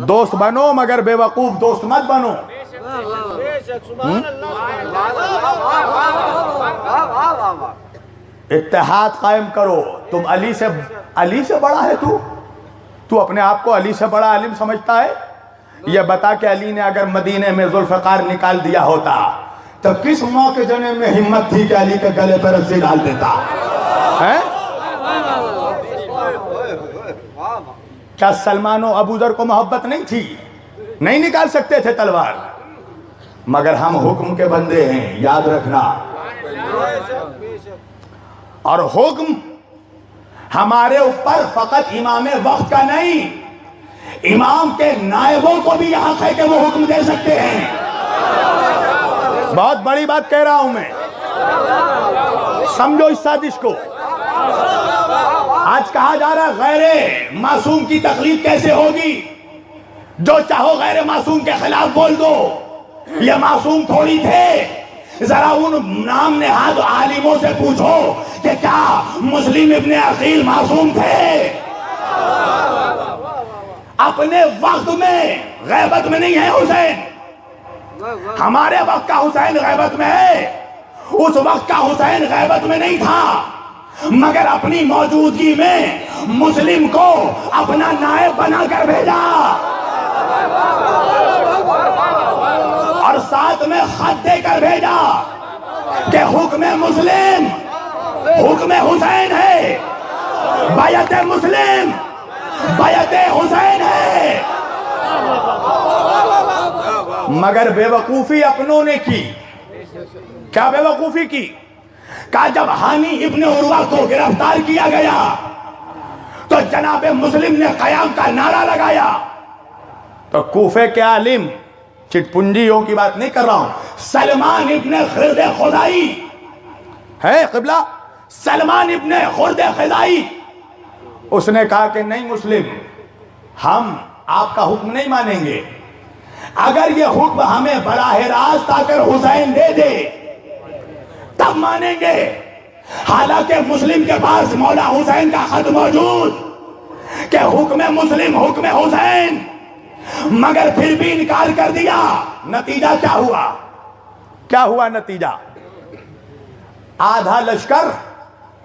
दोस्त बनो मगर बेवकूफ दोस्त मत बनो। इत्तेहाद कायम करो। तुम अली से बड़ा है तू अपने आप को अली से बड़ा आलिम समझता है? ये बता कि अली ने अगर मदीने में जुल्फ़िकार निकाल दिया होता तो किस मौके जने में हिम्मत थी कि अली के गले पर रस्सी डाल देता है? क्या सलमान और अबू ज़र को मोहब्बत नहीं थी? नहीं निकाल सकते थे तलवार? मगर हम हुक्म के बंदे हैं, याद रखना। और हुक्म हमारे ऊपर फकत इमाम वक्त का नहीं, इमाम के नायबों को भी हक है कि वो हुक्म दे सकते हैं। बहुत बड़ी बात कह रहा हूं मैं, समझो इस साजिश को। आज कहा जा रहा है गैर मासूम की तकलीफ कैसे होगी? जो चाहो गैर मासूम के खिलाफ बोल दो। ये मासूम थोड़ी थे। जरा उन नाम नेहाद आलिमों से पूछो कि क्या मुस्लिम इब्ने अकील मासूम थे? अपने वक्त में गैबत में नहीं है हुसैन, हमारे वक्त का हुसैन गैबत में है। उस वक्त का हुसैन गैबत में नहीं था, मगर अपनी मौजूदगी में मुस्लिम को अपना नायब बनाकर भेजा और साथ में खत देकर भेजा कि हुक्म मुस्लिम हुक्म हुसैन है, बैअत मुस्लिम बैअत हुसैन है। मगर बेवकूफी अपनों ने की। क्या बेवकूफी की? कहा जब हानी इब्ने उर्वा को गिरफ्तार किया गया तो जनाबे मुस्लिम ने कयाम का नारा लगाया। तो कूफे के आलिम, चिटपुंजियों की बात नहीं कर रहा हूं, सलमान इब्ने खुर्द खुदाई है क़िबला, सलमान इब्ने खुर्द खुदाई, उसने कहा कि नहीं मुस्लिम, हम आपका हुक्म नहीं मानेंगे। अगर ये हुक्म हमें बराह रास्त आकर हुसैन दे दे तब मानेंगे। हालांकि मुस्लिम के पास मौला हुसैन का खत मौजूद कि हुक्म मुस्लिम हुक्म हुसैन, मगर फिर भी इनकार कर दिया। नतीजा क्या हुआ? क्या हुआ नतीजा? आधा लश्कर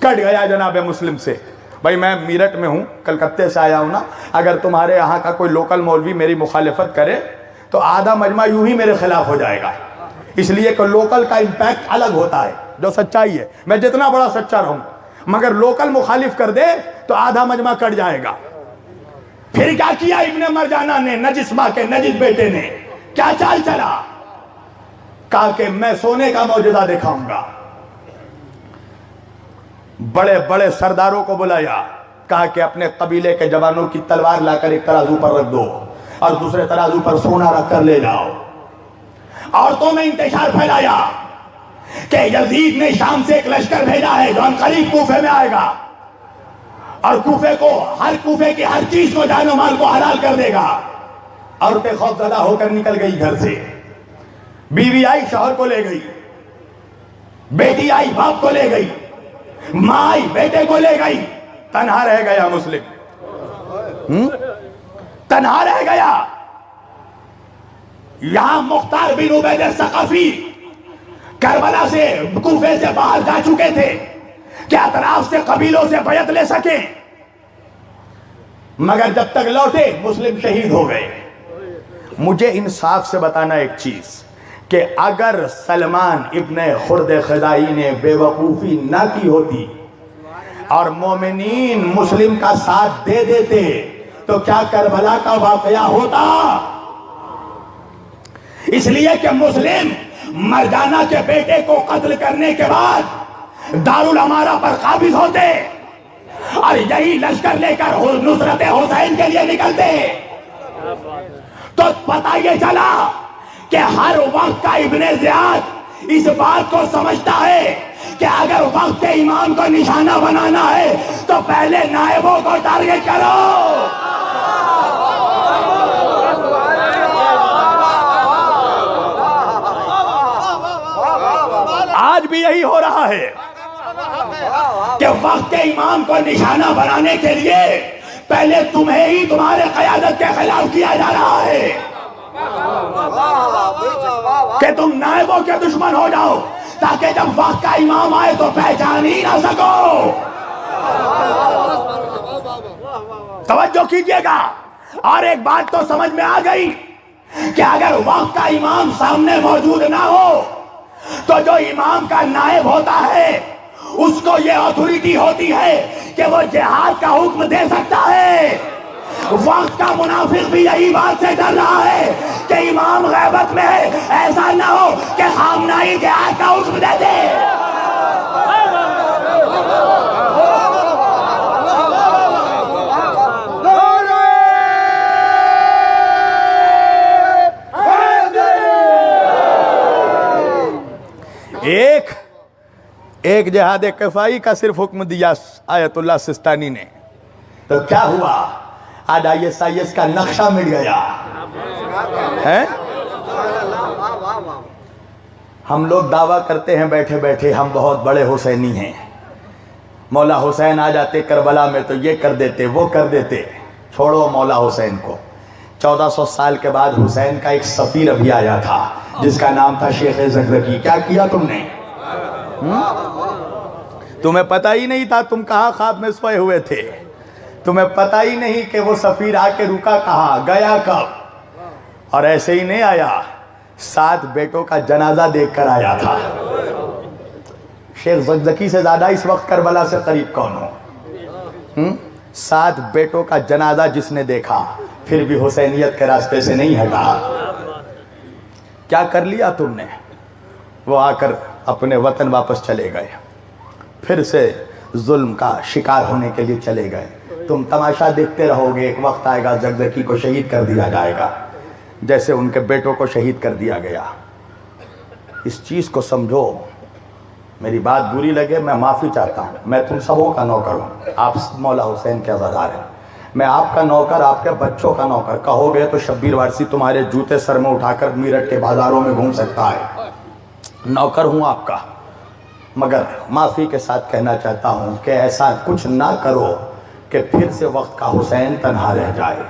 कट गया जनाबे मुस्लिम से। भाई मैं मीरठ में हूं, कलकत्ते से आया हूं ना, अगर तुम्हारे यहां का कोई लोकल मौलवी मेरी मुखालिफत करे तो आधा मजमा यूं ही मेरे खिलाफ हो जाएगा। इसलिए कि लोकल का इम्पैक्ट अलग होता है, जो सच्चाई है। मैं जितना बड़ा सच्चा रहूं, मगर लोकल मुखालिफ कर दे तो आधा मजमा कट जाएगा। फिर क्या किया इब्ने मरजाना ने, नजिस मां के नजिस बेटे ने क्या चाल चला? कहा कि मैं सोने का मौजूदा दिखाऊंगा। बड़े बड़े सरदारों को बुलाया, कहा कि अपने कबीले के जवानों की तलवार लाकर एक तराजू पर रख दो और दूसरे तराजू पर सोना रख कर ले जाओ। औरतों में इंतशार फैलाया कि यजीद ने शाम से एक लश्कर भेजा है जो करीब कूफे में आएगा और कूफे की हर चीज को, जानो माल को हलाल कर देगा। औरतें खौफजदा होकर निकल गई घर से। बीवी आई शौहर को ले गई, बेटी आई बाप को ले गई, मां आई बेटे को ले गई। तन्हा रह गया मुस्लिम, तन्हा रह गया। यहां मुख्तार बिन उबैद सकाफी करबला से, कूफे से बाहर जा चुके थे कि अतराफ से कबीलों से बैत ले सके, मगर जब तक लौटे मुस्लिम शहीद हो गए। मुझे इंसाफ से बताना एक चीज कि अगर सलमान इब्ने खुर्द खुदाई ने बेवकूफी ना की होती और मोमिनीन मुस्लिम का साथ दे देते तो क्या करबला का वाकया होता? इसलिए कि मुस्लिम मरजाना के बेटे को कत्ल करने के बाद दारुल अमारा पर काबिज होते और यही लश्कर लेकर नुसरत हुसैन के लिए निकलते तो पता ये चला कि हर वक्त का इब्ने ज़ियाद इस बात को समझता है कि अगर वक्त के इमाम को निशाना बनाना है तो पहले नायबों को टारगेट करो। आज भी यही हो रहा है कि वक्त के इमाम को निशाना बनाने के लिए पहले तुम्हें ही तुम्हारे क़यादत के खिलाफ किया जा रहा है कि तुम नायबों के दुश्मन हो जाओ, ताकि जब वक्त का इमाम आए तो पहचान ही ना सको। तवज्जो कीजिएगा। और एक बात तो समझ में आ गई कि अगर वक्त का इमाम सामने मौजूद ना हो तो जो इमाम का नायब होता है उसको ये अथॉरिटी होती है कि वो जिहाद का हुक्म दे सकता है। वक्त का मुनाफिक भी यही बात से डर रहा है कि इमाम गैबत में है, ऐसा ना हो कि खामनाई जिहाद का हुक्म दे दे। एक जिहाद कफ़ाई का सिर्फ हुक्म दिया आयतुल्लाह सिस्तानी ने, तो क्या हुआ? आज ISIS का नक्शा मिल गया है। हम लोग दावा करते हैं बैठे बैठे हम बहुत बड़े हुसैनी हैं। मौला हुसैन आ जाते करबला में तो ये कर देते वो कर देते। छोड़ो मौला हुसैन को। 1400 साल के बाद हुसैन का एक सफीर अभी आया था जिसका नाम था शेख ज़कज़की। क्या किया तुमने? तुम्हें पता ही नहीं था, तुम कहाँ ख्वाब में सोए हुए थे। तुम्हें पता ही नहीं कि वो सफीर आके रुका कहाँ, गया कब। और ऐसे ही नहीं आया, 7 बेटों का जनाजा देखकर आया था। शेख ज़कज़की से ज्यादा इस वक्त करबला से करीब कौन हो? 7 बेटों का जनाजा जिसने देखा फिर भी हुसैनियत के रास्ते से नहीं हटा। क्या कर लिया तुमने? वो आकर अपने वतन वापस चले गए, फिर से जुल्म का शिकार होने के लिए चले गए। तुम तमाशा देखते रहोगे, एक वक्त आएगा ज़कज़की को शहीद कर दिया जाएगा जैसे उनके बेटों को शहीद कर दिया गया। इस चीज़ को समझो। मेरी बात बुरी लगे मैं माफ़ी चाहता हूँ। मैं तुम सबों का नौकर हूँ। आप मौला हुसैन के अज़ादार हैं, मैं आपका नौकर, आपके बच्चों का नौकर। कहोगे तो शब्बीर वारसी तुम्हारे जूते सर में उठाकर मीरठ के बाज़ारों में घूम सकता है। नौकर हूँ आपका, मगर माफ़ी के साथ कहना चाहता हूँ कि ऐसा कुछ ना करो कि फिर से वक्त का हुसैन तन्हा रह जाए।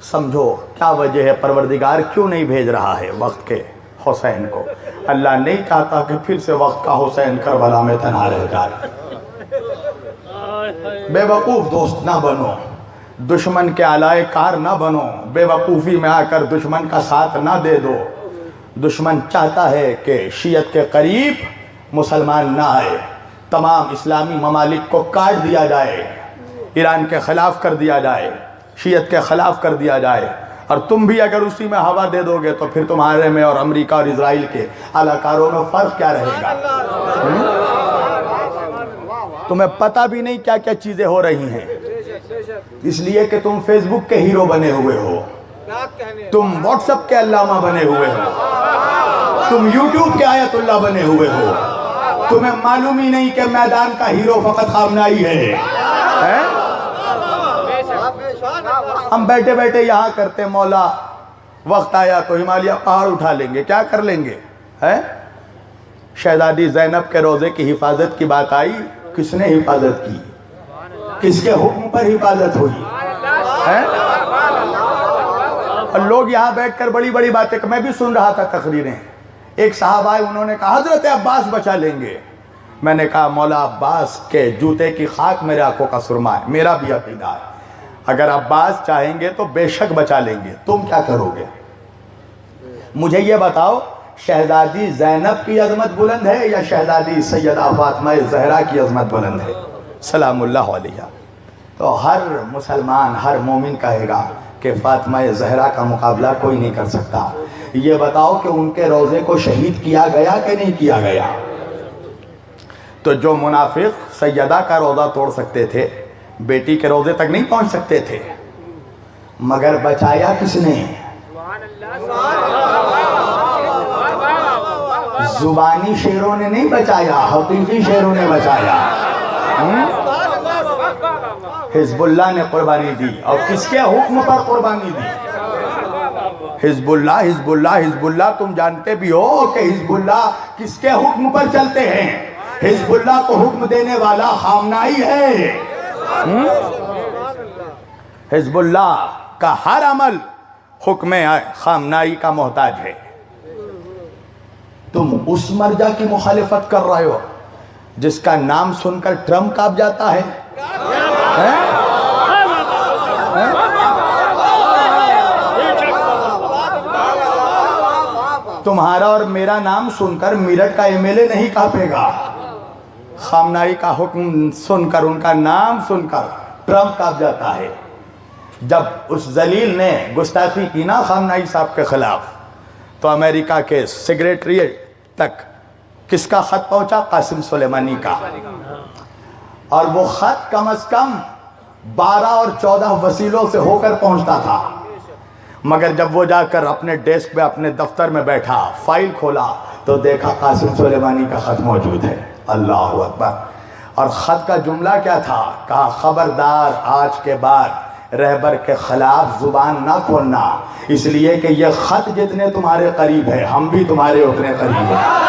समझो क्या वजह है, परवरदिगार क्यों नहीं भेज रहा है वक्त के हुसैन को? अल्लाह नहीं चाहता कि फिर से वक्त का हुसैन करबला में तन्हा रह जाए। बेवकूफ़ दोस्त ना बनो, दुश्मन के आलाए कार ना बनो, बेवकूफ़ी में आकर दुश्मन का साथ ना दे दो। दुश्मन चाहता है कि शियत के करीब मुसलमान ना आए, तमाम इस्लामी ममालिक को काट दिया जाए, ईरान के ख़िलाफ़ कर दिया जाए, शियत के ख़िलाफ़ कर दिया जाए। और तुम भी अगर उसी में हवा दे दोगे तो फिर तुम्हारे में और अमेरिका और इजराइल के अलाकारों में फ़र्क क्या रहेगा? तुम्हें पता भी नहीं क्या क्या चीज़ें हो रही हैं, इसलिए कि तुम फेसबुक के हीरो बने हुए हो, तुम व्हाट्सएप के अल्लामा बने हुए हो, तुम यूट्यूब के आयतुल्ला बने हुए हो। तुम्हें मालूम ही नहीं कि मैदान का हीरो फकत खामनाई है? हम बैठे बैठे यहाँ करते मौला, वक्त आया तो हिमालय पहाड़ उठा लेंगे। क्या कर लेंगे? है शहजादी ज़ैनब के रोज़े की हिफाजत की बात आई, किसने हिफाजत की? किसके हुक्म पर हिफाजत हुई है? और लोग यहाँ बैठकर बड़ी बड़ी बातें, मैं भी सुन रहा था तकरीरें। एक साहब आए, उन्होंने कहा हज़रत अब्बास बचा लेंगे। मैंने कहा मौला अब्बास के जूते की खाक मेरे आंखों का सुरमा है। मेरा भी अकीदा है, अगर अब्बास चाहेंगे तो बेशक बचा लेंगे। तुम क्या करोगे? मुझे ये बताओ, शहजादी ज़ैनब की अज़मत बुलंद है या शहजादी सैयदा फातिमा ज़हरा की अज़मत बुलंद है सलामुल्लाह अलैहा? तो हर मुसलमान, हर मोमिन कहेगा कि फातिमा ज़हरा का मुकाबला कोई नहीं कर सकता। ये बताओ कि उनके रोज़े को शहीद किया गया कि नहीं किया गया? तो जो मुनाफिक सैयदा का रोज़ा तोड़ सकते थे, बेटी के रोज़े तक नहीं पहुंच सकते थे, मगर बचाया किसने? जुबानी शेरों ने नहीं बचाया, हकीकी शेरों ने बचाया। हिजबुल्लाह ने कुर्बानी दी। और किसके हुक्म पर कुर्बानी दी? Hezbollah, Hezbollah, Hezbollah. तुम जानते भी हो कि हिजबुल्लाह किसके हुक्म पर चलते हैं? हिजबुल्लाह को हुक्म देने वाला खामनाई है। हिजबुल्लाह का हर अमल हुक्म खामनाई का मोहताज है। तुम उस मर्जा की मुखालिफत कर रहे हो जिसका नाम सुनकर ट्रम्प कांप जाता है? तुम्हारा और मेरा नाम सुनकर मेरठ का एमएलए नहीं कांपेगा। खामनाई का हुक्म सुनकर, उनका नाम सुनकर ट्रम्प कांप जाता है। जब उस जलील ने गुस्ताखी की ना खामनाई साहब के खिलाफ, तो अमेरिका के सेक्रेटरीट तक किसका खत पहुंचा? कासिम सुलेमानी का। और वो खत कम से कम 12 और 14 वसीलों से होकर पहुंचता था, मगर जब वो जाकर अपने डेस्क पे, अपने दफ्तर में बैठा, फाइल खोला तो देखा कासिम सुलेमानी का खत मौजूद है। अल्लाह अकबर। और खत का जुमला क्या था? कहा, खबरदार आज के बाद रहबर के खिलाफ जुबान ना खोलना, इसलिए कि ये खत जितने तुम्हारे करीब है हम भी तुम्हारे उतने करीब हैं।